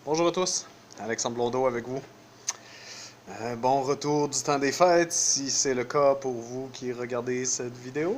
Bonjour à tous, Alexandre Blondeau avec vous. Bon retour du temps des fêtes, si c'est le cas pour vous qui regardez cette vidéo.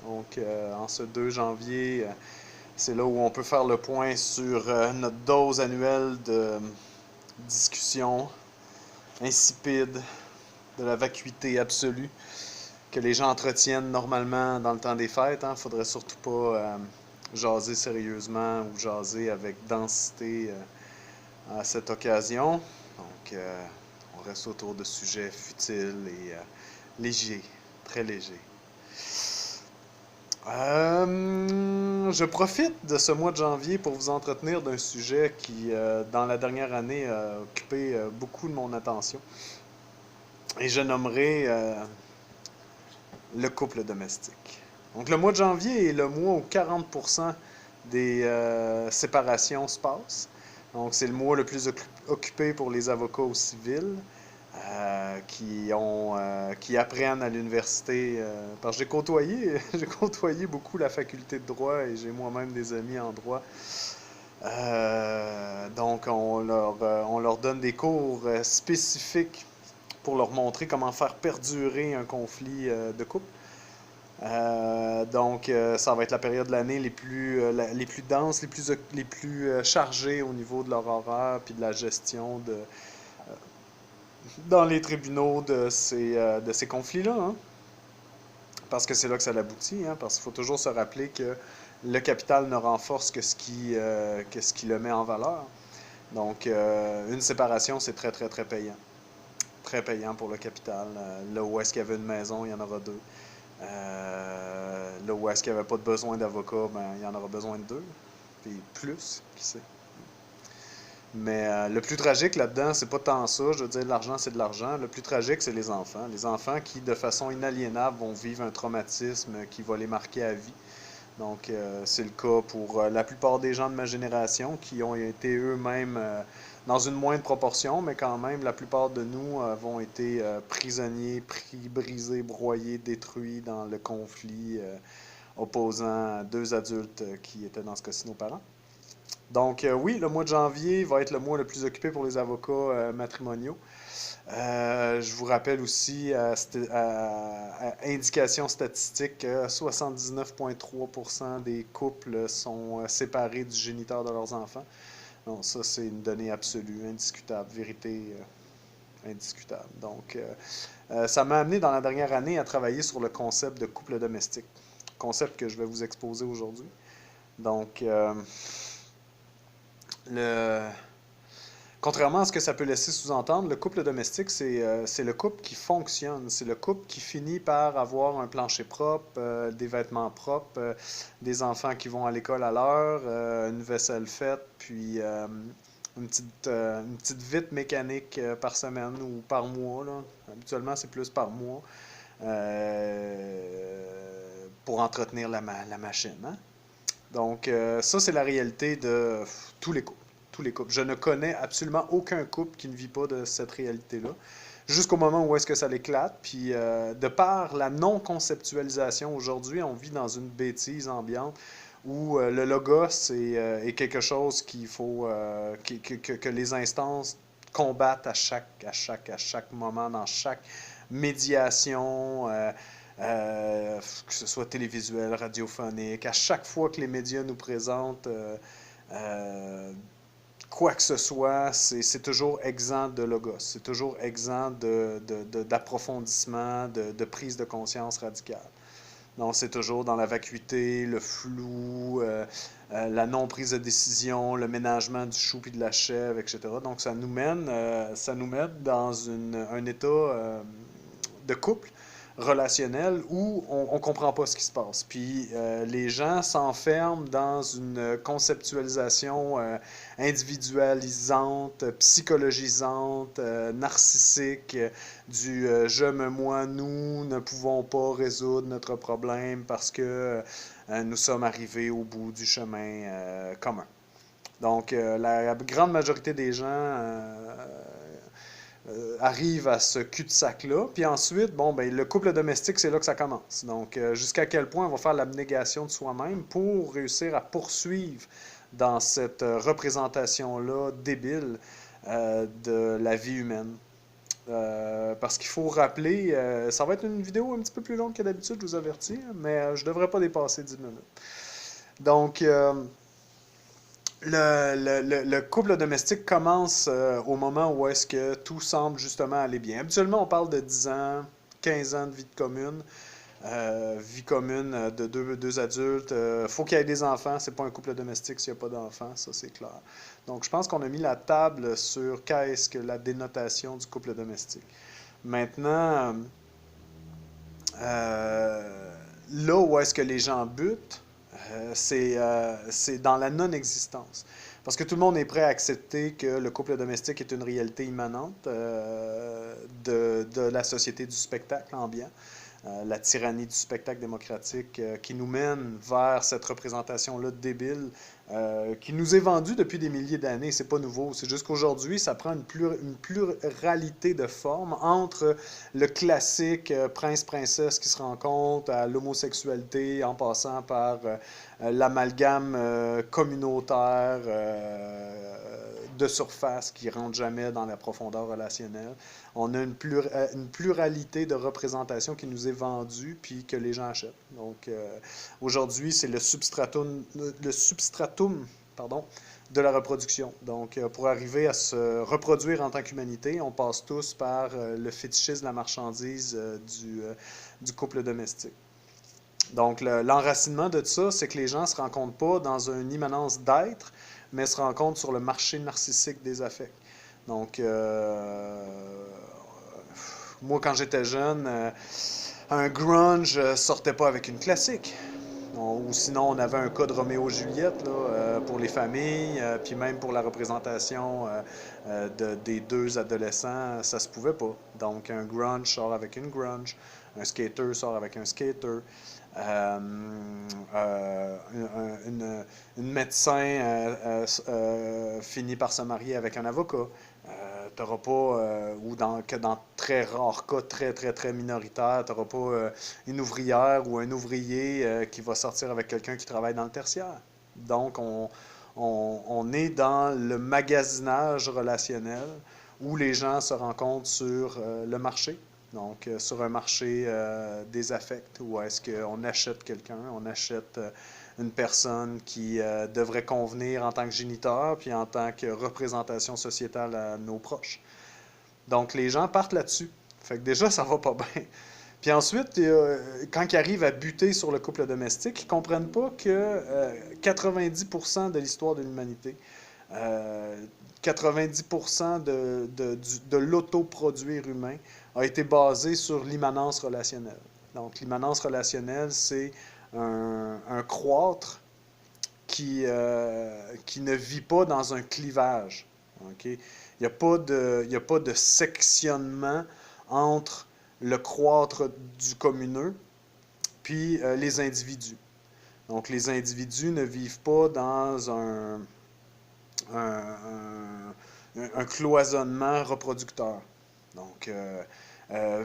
Donc, en ce 2 janvier, c'est là où on peut faire le point sur notre dose annuelle de discussion insipide, de la vacuité absolue que les gens entretiennent normalement dans le temps des fêtes. Faudrait surtout pas jaser sérieusement ou jaser avec densité à cette occasion. Donc, on reste autour de sujets futiles et légers, très légers. Je profite de ce mois de janvier pour vous entretenir d'un sujet qui, dans la dernière année, a occupé beaucoup de mon attention. Et je nommerai le couple domestique. Donc, le mois de janvier est le mois où 40% des séparations se passent. Donc, c'est le mois le plus occupé pour les avocats au civil qui apprennent à l'université. Parce que j'ai côtoyé beaucoup la faculté de droit et j'ai moi-même des amis en droit. Donc, on leur donne des cours spécifiques pour leur montrer comment faire perdurer un conflit de couple. Ça va être la période de l'année les plus denses, les plus chargées au niveau de leur horaire puis de la gestion dans les tribunaux de ces conflits-là. Parce que c'est là que ça aboutit. Parce qu'il faut toujours se rappeler que le capital ne renforce que ce qui le met en valeur. Donc, une séparation, c'est très, très, très payant. Très payant pour le capital. Là où est-ce qu'il y avait une maison, il y en aura deux. Là où est-ce qu'il n'y avait pas de besoin d'avocat, ben, il y en aura besoin de deux. Puis plus, qui sait. Mais le plus tragique là-dedans, c'est pas tant ça. Je veux dire, l'argent, c'est de l'argent. Le plus tragique, c'est les enfants. Les enfants qui, de façon inaliénable, vont vivre un traumatisme qui va les marquer à vie. Donc, c'est le cas pour la plupart des gens de ma génération qui ont été eux-mêmes, dans une moindre proportion, mais quand même, la plupart de nous avons été prisonniers, pris, brisés, broyés, détruits dans le conflit opposant deux adultes qui étaient dans ce cas-ci nos parents. Donc, oui, le mois de janvier va être le mois le plus occupé pour les avocats matrimoniaux. Je vous rappelle aussi, à indication statistique, que 79,3% des couples sont séparés du géniteur de leurs enfants. Donc, ça, c'est une donnée absolue, indiscutable, vérité indiscutable. Donc, ça m'a amené dans la dernière année à travailler sur le concept de couple domestique, concept que je vais vous exposer aujourd'hui. Donc, le... Contrairement à ce que ça peut laisser sous-entendre, le couple domestique, c'est le couple qui fonctionne. C'est le couple qui finit par avoir un plancher propre, des vêtements propres, des enfants qui vont à l'école à l'heure, une vaisselle faite, puis une petite vite mécanique par semaine ou par mois, là. Habituellement, c'est plus par mois pour entretenir la machine. Donc, ça, c'est la réalité de tous les couples. Tous les couples. Je ne connais absolument aucun couple qui ne vit pas de cette réalité-là. Jusqu'au moment où est-ce que ça l'éclate. Puis, de par la non-conceptualisation, aujourd'hui, on vit dans une bêtise ambiante où le logos est quelque chose qu'il faut que les instances combattent à chaque moment, dans chaque médiation. Que ce soit télévisuel, radiophonique, à chaque fois que les médias nous présentent euh, quoi que ce soit, c'est toujours exempt de logos, c'est toujours exempt d'approfondissement, de prise de conscience radicale. Donc, c'est toujours dans la vacuité, le flou, la non-prise de décision, le ménagement du chou puis de la chèvre, etc. Donc, ça nous mène dans un état de couple relationnel où on comprend pas ce qui se passe. Puis les gens s'enferment dans une conceptualisation individualisante, psychologisante, narcissique du je, me, moi, nous ne pouvons pas résoudre notre problème parce que nous sommes arrivés au bout du chemin commun. Donc, la grande majorité des gens arrive à ce cul-de-sac-là. Puis ensuite, bon, ben, le couple domestique, c'est là que ça commence. Donc, jusqu'à quel point on va faire l'abnégation de soi-même pour réussir à poursuivre dans cette représentation-là débile de la vie humaine. Parce qu'il faut rappeler, ça va être une vidéo un petit peu plus longue que d'habitude, je vous avertis, mais je ne devrais pas dépasser 10 minutes. Donc, le couple domestique commence au moment où est-ce que tout semble justement aller bien. Habituellement, on parle de 10 ans, 15 ans de vie commune de deux adultes. Faut qu'il y ait des enfants, c'est pas un couple domestique s'il n'y a pas d'enfants, ça c'est clair. Donc je pense qu'on a mis la table sur qu'est-ce que la dénotation du couple domestique. Maintenant, là où est-ce que les gens butent, c'est dans la non-existence. Parce que tout le monde est prêt à accepter que le couple domestique est une réalité immanente de la société du spectacle ambiant, la tyrannie du spectacle démocratique qui nous mène vers cette représentation-là débile qui nous est vendue depuis des milliers d'années. C'est pas nouveau. C'est juste qu'aujourd'hui, ça prend une pluralité de formes entre le classique prince-princesse qui se rencontre à l'homosexualité en passant par l'amalgame communautaire de surface qui ne rentre jamais dans la profondeur relationnelle. On a une pluralité de représentations qui nous est vendue puis que les gens achètent. Donc aujourd'hui, c'est le substratum pardon, de la reproduction. Donc pour arriver à se reproduire en tant qu'humanité, on passe tous par le fétichisme de la marchandise du couple domestique. Donc, l'enracinement de ça, c'est que les gens ne se rencontrent pas dans une immanence d'être, mais se rencontrent sur le marché narcissique des affects. Donc, moi, quand j'étais jeune, un grunge sortait pas avec une classique. Ou sinon, on avait un cas de Roméo-Juliette pour les familles, puis même pour la représentation des deux adolescents, ça se pouvait pas. Donc, un grunge sort avec une grunge, un skater sort avec un skater. Une médecin finit par se marier avec un avocat. T'auras pas, ou dans très rares cas, très très très minoritaires, t'auras pas une ouvrière ou un ouvrier qui va sortir avec quelqu'un qui travaille dans le tertiaire. Donc, on est dans le magasinage relationnel où les gens se rencontrent sur le marché. Donc, sur un marché des affects, où est-ce qu'on achète quelqu'un, on achète une personne qui devrait convenir en tant que géniteur, puis en tant que représentation sociétale à nos proches. Donc, les gens partent là-dessus. Fait que déjà, ça va pas bien. Puis ensuite, quand ils arrivent à buter sur le couple domestique, ils comprennent pas que 90% de l'histoire de l'humanité, 90% de l'autoproduire humain a été basé sur l'immanence relationnelle. Donc, l'immanence relationnelle, c'est un croître qui ne vit pas dans un clivage. Okay? Il n'y a pas de sectionnement entre le croître du communeux puis les individus. Donc, les individus ne vivent pas dans un cloisonnement reproducteur. Donc,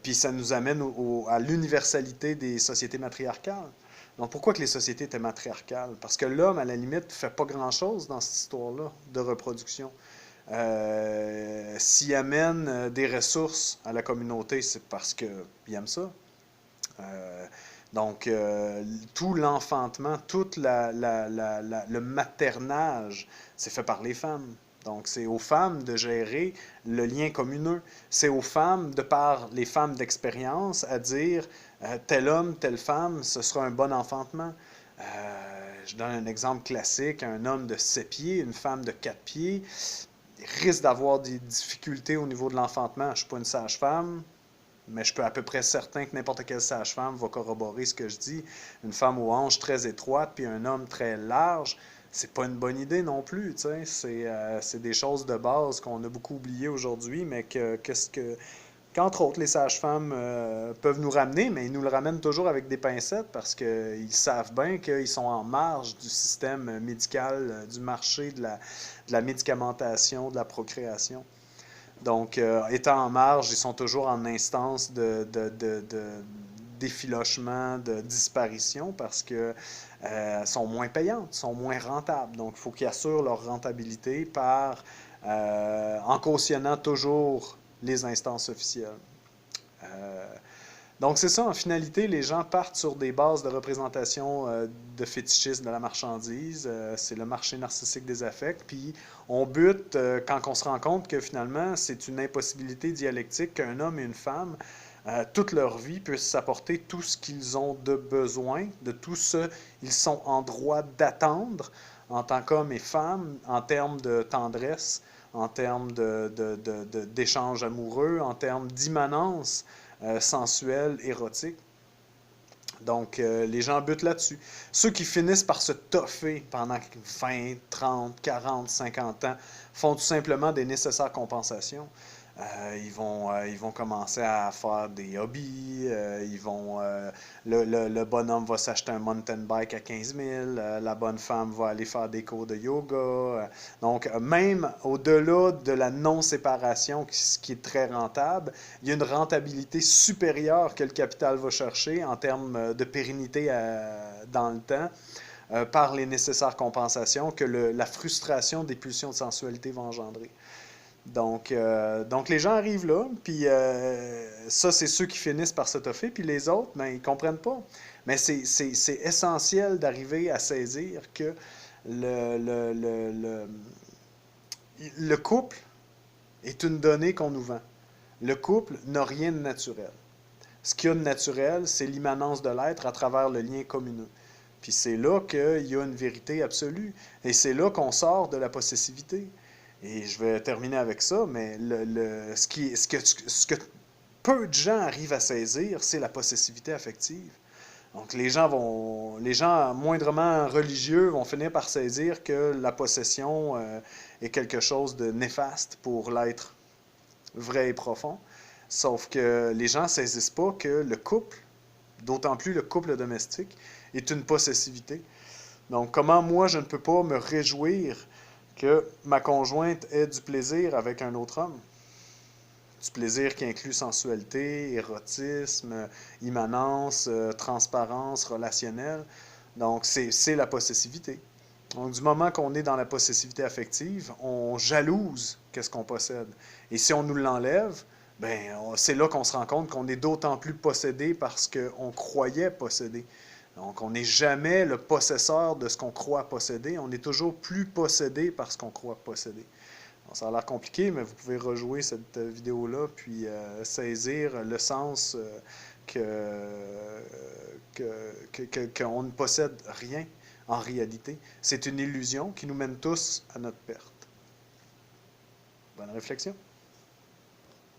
puis ça nous amène à l'universalité des sociétés matriarcales. Donc, pourquoi que les sociétés étaient matriarcales? Parce que l'homme, à la limite, ne fait pas grand-chose dans cette histoire-là de reproduction. S'il amène des ressources à la communauté, c'est parce qu'il aime ça. Donc, tout l'enfantement, tout le maternage, c'est fait par les femmes. Donc, c'est aux femmes de gérer le lien communeux. C'est aux femmes, de par les femmes d'expérience, à dire tel homme, telle femme, ce sera un bon enfantement. Je donne un exemple classique, un homme de 7 pieds, une femme de 4 pieds, risque d'avoir des difficultés au niveau de l'enfantement. Je ne suis pas une sage-femme, mais je peux à peu près certain que n'importe quelle sage-femme va corroborer ce que je dis. Une femme aux hanches très étroites puis un homme très large, c'est pas une bonne idée non plus. C'est des choses de base qu'on a beaucoup oubliées aujourd'hui, mais qu'entre autres les sages-femmes peuvent nous ramener, mais ils nous le ramènent toujours avec des pincettes parce qu'ils savent bien qu'ils sont en marge du système médical, du marché de la médicamentation, de la procréation. Donc, étant en marge, ils sont toujours en instance d'effilochement, de disparition parce que sont moins payantes, sont moins rentables. Donc, il faut qu'ils assurent leur rentabilité en cautionnant toujours les instances officielles. Euh, donc, c'est ça, en finalité, les gens partent sur des bases de représentation de fétichisme de la marchandise. C'est le marché narcissique des affects. Puis, on bute quand on se rend compte que finalement, c'est une impossibilité dialectique qu'un homme et une femme, toute leur vie, puissent s'apporter tout ce qu'ils ont de besoin, de tout ce qu'ils sont en droit d'attendre en tant qu'hommes et femmes, en termes de tendresse, en termes d'échanges amoureux, en termes d'immanence sensuelle, érotique. Donc, les gens butent là-dessus. Ceux qui finissent par se toffer pendant 20, 30, 40, 50 ans font tout simplement des nécessaires compensations. Ils vont commencer à faire des hobbies. Le bonhomme va s'acheter un mountain bike à 15 000. La bonne femme va aller faire des cours de yoga. Donc, même au-delà de la non-séparation, ce qui est très rentable, il y a une rentabilité supérieure que le capital va chercher en termes de pérennité dans le temps par les nécessaires compensations que la frustration des pulsions de sensualité va engendrer. Donc les gens arrivent là, puis ça, c'est ceux qui finissent par se toffer, puis les autres, ben, ils comprennent pas. Mais c'est essentiel d'arriver à saisir que le, le, le, le, le couple est une donnée qu'on nous vend. Le couple n'a rien de naturel. Ce qu'il y a de naturel, c'est l'immanence de l'être à travers le lien communeux. Puis c'est là qu'il y a une vérité absolue. Et c'est là qu'on sort de la possessivité. Et je vais terminer avec ça, mais ce que peu de gens arrivent à saisir, c'est la possessivité affective. Donc les gens moindrement religieux vont finir par saisir que la possession est quelque chose de néfaste pour l'être vrai et profond. Sauf que les gens ne saisissent pas que le couple, d'autant plus le couple domestique, est une possessivité. Donc, comment moi, je ne peux pas me réjouir que ma conjointe ait du plaisir avec un autre homme? Du plaisir qui inclut sensualité, érotisme, immanence, transparence relationnelle. Donc, c'est la possessivité. Donc, du moment qu'on est dans la possessivité affective, on jalouse qu'est-ce qu'on possède. Et si on nous l'enlève, ben, c'est là qu'on se rend compte qu'on est d'autant plus possédé parce qu'on croyait posséder. Donc, on n'est jamais le possesseur de ce qu'on croit posséder. On est toujours plus possédé par ce qu'on croit posséder. Donc, ça a l'air compliqué, mais vous pouvez rejouer cette vidéo-là puis saisir le sens qu'on ne possède rien en réalité. C'est une illusion qui nous mène tous à notre perte. Bonne réflexion.